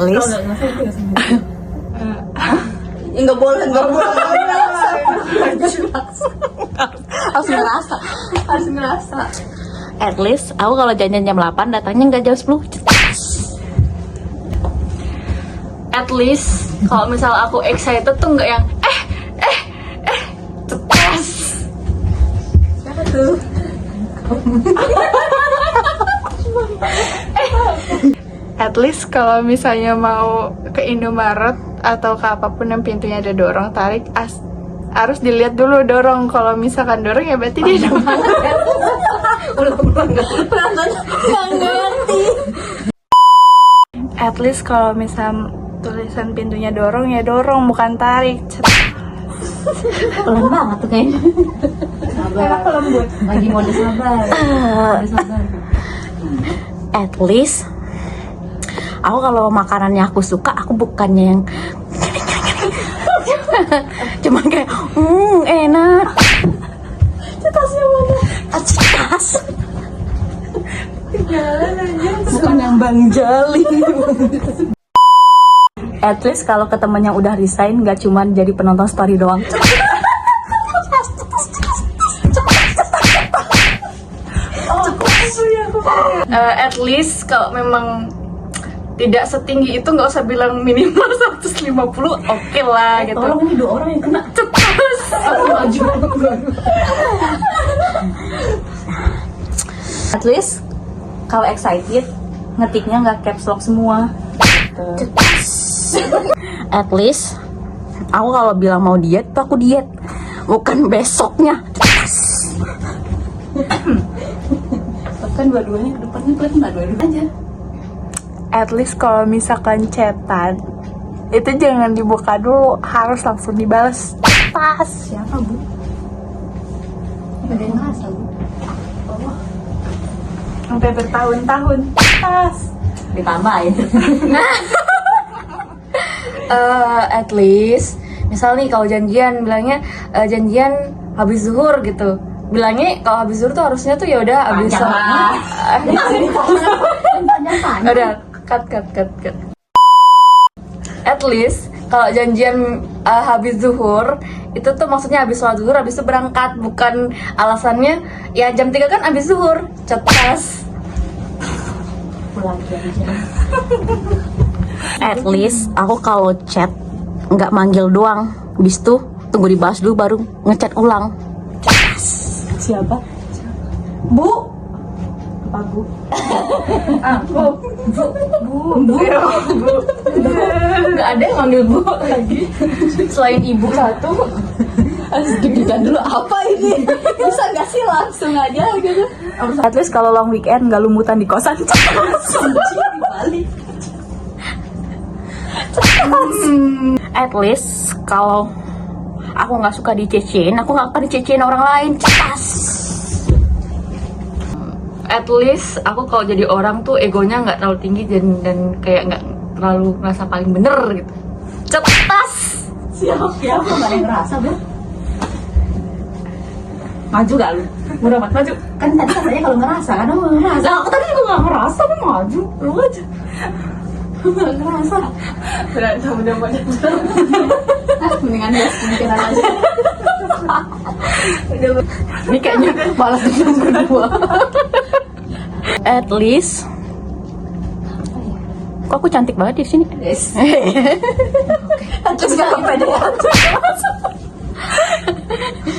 least Nggak boleh. harus ngerasa. At least aku kalau janjian jam 8 datangnya nggak jam 10. At least kalau misal aku excited tuh nggak yang cetas. Siapa tuh? At least kalau misalnya mau ke Indomaret atau ke apapun yang pintunya ada dorong tarik, harus dilihat dulu dorong. Kalau misalkan dorong ya berarti dia udah Nggak ngerti. At least kalau misal tulisan pintunya dorong ya dorong, bukan tarik. Pelan banget tuh kayaknya. Sabar. Aku lembut. Lagi mode sabar. At least aku kalau makanannya aku suka, aku bukannya yang cuman kayak enak. Cetasnya mana? Cetas. Bukan yang Bang Jali. At least kalau ke temen yang udah resign, gak cuman jadi penonton story doang. At least kalau memang tidak setinggi itu nggak usah bilang minimal 150, oke lah gitu. Tolong nih 2 orang yang kena. Cetas. Aku maju. At least kalau excited, ngetiknya nggak caps lock semua. At least aku kalau bilang mau diet tuh aku diet, bukan besoknya. Kan dua-duanya ke depannya kelihatan dua-duanya aja. At least kalau misalkan chatan itu jangan dibuka dulu, harus langsung dibalas. Pas. Siapa, Bu? Ada yang ngerasa, Bu? Sampai bertahun-tahun. Pas. Ditambahin. At least misal nih kalau janjian bilangnya janjian habis zuhur gitu, bilangnya kalau habis zuhur tuh harusnya tuh ya udah habis udah cut. At least kalau janjian habis zuhur itu tuh maksudnya habis sholat zuhur, habis itu berangkat, bukan alasannya ya jam 3 kan habis zuhur. Cetas. Pulang aja. At least aku kalau chat nggak manggil doang, habis itu tunggu dibahas dulu baru ngechat ulang. Siapa? Bu. Apa, Bu? Aku. Bu. Nggak ada yang manggil bu lagi selain ibu satu. Harus deg-degan dulu, apa ini? Bisa nggak sih langsung aja gitu? At least kalau long weekend nggak lumutan di kosan. Dibalik. At least kalau aku nggak suka dicecein, aku nggak akan dicecein orang lain. Cetas. At least aku kalau jadi orang tuh egonya nggak terlalu tinggi dan kayak nggak terlalu merasa paling bener gitu. Cetas. Siapa nggak yang ngerasa, Bu? Maju gak lu? Udah maju. Kan tadi katanya kalau ngerasa, kan aku nggak ngerasa. Aku tadi juga nggak ngerasa, aku maju. Lu aja. Nggak ngerasa. Udah banyak. Mendingan dia pemikiran aja. Ini kayaknya malas yang kedua. At least kok aku cantik banget di sini. Yes. Terus nggak kepedean.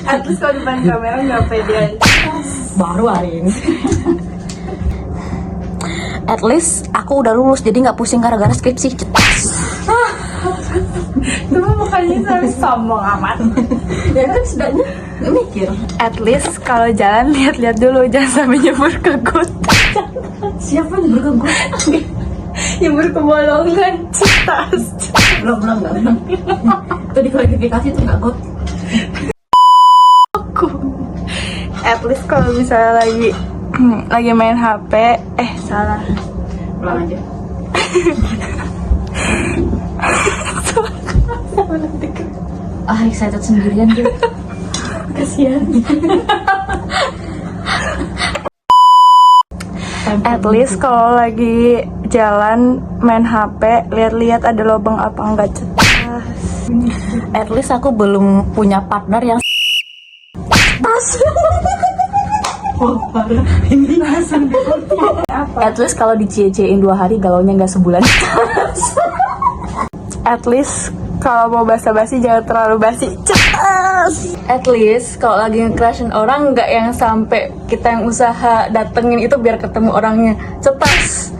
At least kalau depan kamera nggak pedean. Baru hari ini. At least aku udah lulus jadi nggak pusing gara-gara skripsi. Cuma mukanya sampai sombong amat. Ya kan setidaknya nggak mikir. At least kalau jalan lihat-lihat dulu, jangan sampai nyebur ke got. Siapa yang berkegut? Nyebur ke bolongan. Cetas. Belum nggak belum. Itu diklarifikasi itu nggak got. At least kalau misalnya lagi main HP, salah. Pulang aja. Excited sendirian tuh. Kasihan. At least kalau lagi jalan main HP, lihat-lihat ada lubang apa enggak cetas. At least aku belum punya partner yang At least kalau dicie-ciein 2 hari, galaunya nggak sebulan. At least kalau mau basa-basi jangan terlalu basi. Cetas. At least kalau lagi nge-crushin orang nggak yang sampai kita yang usaha datengin itu biar ketemu orangnya. Cetas.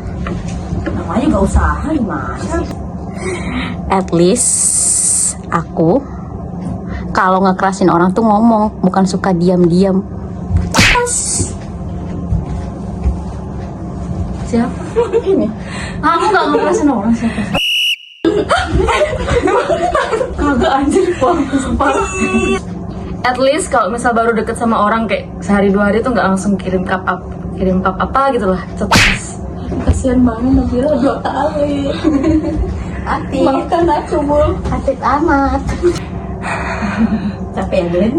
Namanya nggak usaha gimana? At least aku kalau ngekerasin orang tuh ngomong, bukan suka diam-diam. Siapa? Ini. Aku nggak ngerasain orang siapa. Kagak anjir, parah. At least kalau misal baru deket sama orang kayak sehari 2 hari tuh nggak langsung kirim cup apa gitu lah. Cetas. Kasian banget Nabila 2 kali. Hati. Makan aku Bul. Hati amat. Capek ya Bel?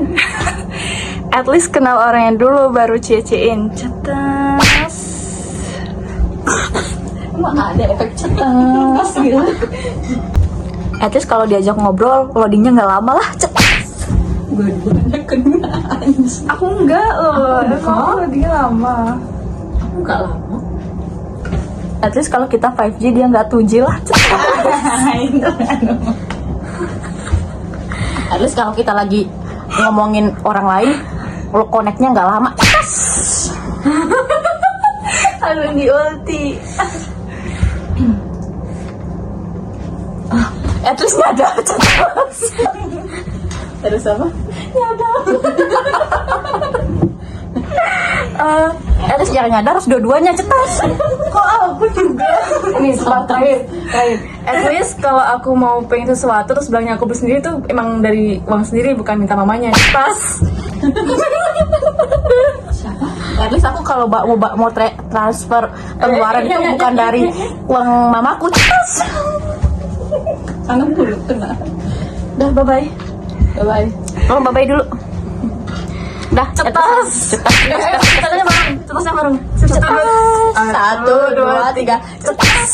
At least kenal orangnya dulu baru cie-ciein. Cetas. Emang ada efek cetas gitu. At least kalau diajak ngobrol, loadingnya nggak lama lah, cetas. Gue kena anjir. Aku enggak loh, emang dia lama. Aku nggak lama. At least kalau kita 5G dia nggak 2G lah. Cetas. At least kalau kita lagi ngomongin orang lain, lo connect-nya nggak lama, cetas. Aduh di ulti. At least nyadar, cetas. Terus apa? At least jangan nyadar, harus dua-duanya, cetas. Kok aku juga? Ini setelah terakhir. At least kalau aku mau pengen sesuatu terus bilangnya aku beli sendiri tuh emang dari uang sendiri bukan minta mamanya. Cetas. At least aku kalau mau transfer pengeluaran itu bukan dari uang mamaku, cetas. Tangan dulu kena. Dah, bye-bye. Bye. Oh, bye-bye dulu. Dah, cetas. Cetasnya bareng. Cetasnya bareng. Cetas. 1, 2, 3, cetas.